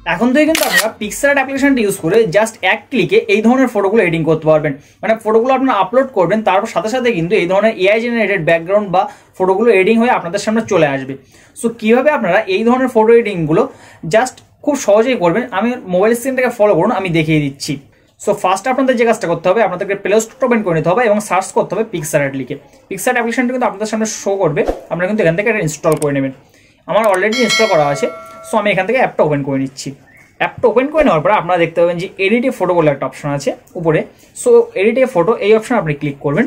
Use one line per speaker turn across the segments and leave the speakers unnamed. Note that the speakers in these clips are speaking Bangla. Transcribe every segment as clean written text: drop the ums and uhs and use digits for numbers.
এখন থেকে কিন্তু আপনারা পিক্সআর্ট অ্যাপ্লিকেশনটা ইউজ করে জাস্ট এক ক্লিকে এই ধরনের ফটোগুলো এডিটিং করতে পারবেন। মানে ফটোগুলো আপনারা আপলোড করবেন, তারপর সাথে সাথে কিন্তু এই ধরনের এআই জেনারেটেড ব্যাকগ্রাউন্ড বা ফটোগুলো এডিটিং হয়ে আপনাদের সামনে চলে আসবে। সো কীভাবে আপনারা এই ধরনের ফটো এডিটিংগুলো জাস্ট খুব সহজেই করবেন, আমি মোবাইল স্ক্রিনটাকে ফলো করুন, আমি দেখিয়ে দিচ্ছি। সো ফার্স্ট আপনাদের যে কাজটা করতে হবে, আপনাদেরকে প্লে স্টোর ওপেন করে নিতে হবে এবং সার্চ করতে হবে পিক্সআর্ট লিখে। পিক্সআর্ট অ্যাপ্লিকেশনটা কিন্তু আপনাদের সামনে শো করবে, আপনারা কিন্তু এখান থেকে এটা ইনস্টল করে নেবেন। আমার অলরেডি ইনস্টল করা আছে, সো আমি এখান থেকে অ্যাপটা ওপেন করে নিচ্ছি। অ্যাপটা ওপেন করে নেওয়ার পরে আপনারা দেখতে পাবেন যে এডিটে ফটো বলে একটা অপশন আছে উপরে। সো এডিটে ফটো এই অপশনে আপনি ক্লিক করবেন।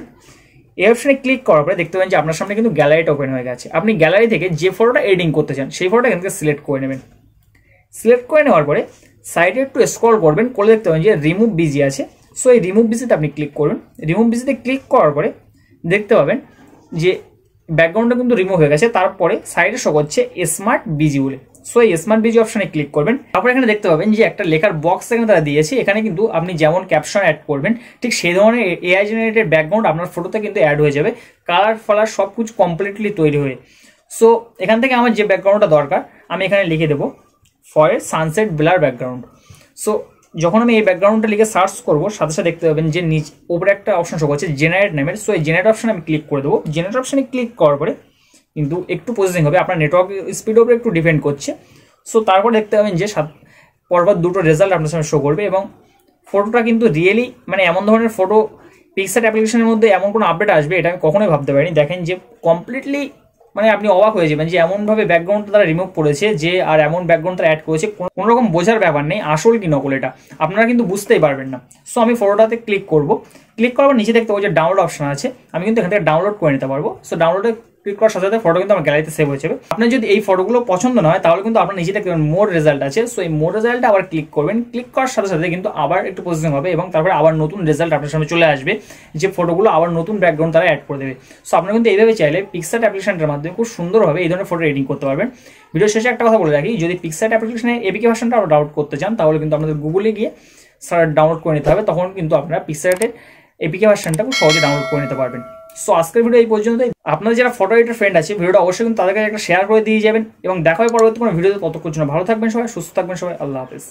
এই অপশনে ক্লিক করার পরে দেখতে পাবেন যে আপনার সামনে কিন্তু গ্যালারিটা ওপেন হয়ে গেছে। আপনি গ্যালারি থেকে যে ফটোটা এডিটিং করতে চান সেই ফটোটা এখান থেকে সিলেক্ট করে নেবেন। সিলেক্ট করে নেওয়ার পরে সাইডে একটু স্ক্রল করবেন, করে দেখতে পাবেন যে রিমুভ বিজি আছে। সো এই রিমুভ বিজিতে আপনি ক্লিক করবেন। রিমুভ বিজিতে ক্লিক করার পরে দেখতে পাবেন যে ব্যাকগ্রাউন্ডটা কিন্তু রিমুভ হয়ে গেছে। তারপরে সাইডে শো করছে স্মার্ট বিজি বলে। সো এই স্মার্ট বিজি অপশনে ক্লিক করবেন। তারপরে এখানে দেখতে পাবেন যে একটা লেখার বক্স এখানে তারা দিয়েছে। এখানে কিন্তু আপনি যেমন ক্যাপশন অ্যাড করবেন ঠিক সেই ধরনের এআই জেনারেটেড ব্যাকগ্রাউন্ড আপনার ফটোতে কিন্তু অ্যাড হয়ে যাবে, কালার ফালার সব কিছু কমপ্লিটলি তৈরি হয়ে। সো এখান থেকে আমার যে ব্যাকগ্রাউন্ডটা দরকার আমি এখানে লিখে দেবো for sunset blur background. So যখন আমি এই ব্যাকগ্রাউন্ডটা লিখে সার্চ করবো সাথে সাথে দেখতে পাবেন যে নিচে উপরে একটা অপশন শো করছে জেনারেট নেমের। সো এই জেনারেট অপশনে আমি ক্লিক করে দেবো। জেনারেট অপশনে ক্লিক করার পরে কিন্তু একটু প্রসেসিং হবে, আপনার নেটওয়ার্ক স্পিডের উপরে একটু ডিপেন্ড করছে। সো তারপর দেখতে পাবেন যে পরপর দুটো রেজাল্ট আপনার সামনে শো করবে এবং ফটোটা কিন্তু রিয়েলি মানে এমন ধরনের ফটো পিক্সআর্ট অ্যাপ্লিকেশনের মধ্যে এমন কোনো আপডেট আসবে এটা আমি কখনোই ভাবতে পারিনি। দেখেন যে কমপ্লিটলি মানে আপনি অবাক হয়ে যাবেন যে এমনভাবে ব্যাকগ্রাউন্ডটা তারা রিমুভ করেছে যে আর এমন ব্যাকগ্রাউন্ড তারা অ্যাড করেছে, কোনো রকম বোঝার ব্যাপার নেই আসল কি নকল এটা আপনারা কিন্তু বুঝতেই পারবেন না। সো আমি ফটোটাতে ক্লিক করব। ক্লিক করার পর নিচে দেখতে পাবো যে ডাউনলোড অপশন আছে, আমি কিন্তু এখান থেকে ডাউনলোড করে নিতে পারবো। সো ডাউনলোডে ক্লিক করার সাথে সাথে ফটো কিন্তু আমার গ্যালারিতে সেভ হয়ে যাবে। আপনার যদি এই ফটোগুলো পছন্দ না হয় তাহলে কিন্তু আপনার নিচে দেখতে পাবেন মোর রেজাল্ট আছে। সো এই মোর রেজাল্টে আবার ক্লিক করবেন। ক্লিক করার সাথে সাথে কিন্তু আবার একটু প্রসেসিং হবে এবং তারপরে আবার নতুন রেজাল্ট আপনার সামনে চলে আসবে যে ফটোগুলো আবার নতুন ব্যাকগ্রাউন্ড তারা অ্যাড করে দেবে। সো আপনারা কিন্তু এইভাবে চাইলে পিক্সআর্ট অ্যাপ্লিকেশনটার মাধ্যমে খুব সুন্দরভাবে এই ধরনের ফটো এডিটিং করতে পারবেন। ভিডিও শেষে একটা কথা বলে রাখি, যদি পিক্সআর্ট অ্যাপ্লিকেশনের এপিকে ভার্সনটা আবার ডাউনলোড করতে চান তাহলে কিন্তু আপনাদের গুগলে গিয়ে ডাউনলোড করে নিতে হবে, তখন কিন্তু আপনারা পিক্সআর্টের এপিকে ভার্সনটা খুব সহজে ডাউনলোড করে নিতে পারবেন। সো আজকের ভিডিও এই পর্যন্তই। আপনাদের যারা ফটো এডিটর ফ্রেন্ড আছে ভিডিওটা অবশ্যই কিন্তু তাদেরকে একটা শেয়ার করে দিয়ে যাবেন এবং দেখা হয় পরবর্তী কোনো ভিডিওতে। ততক্ষণ জন্য ভালো থাকবেন সবাই, সুস্থ থাকবেন সবাই, আল্লাহ হাফেজ।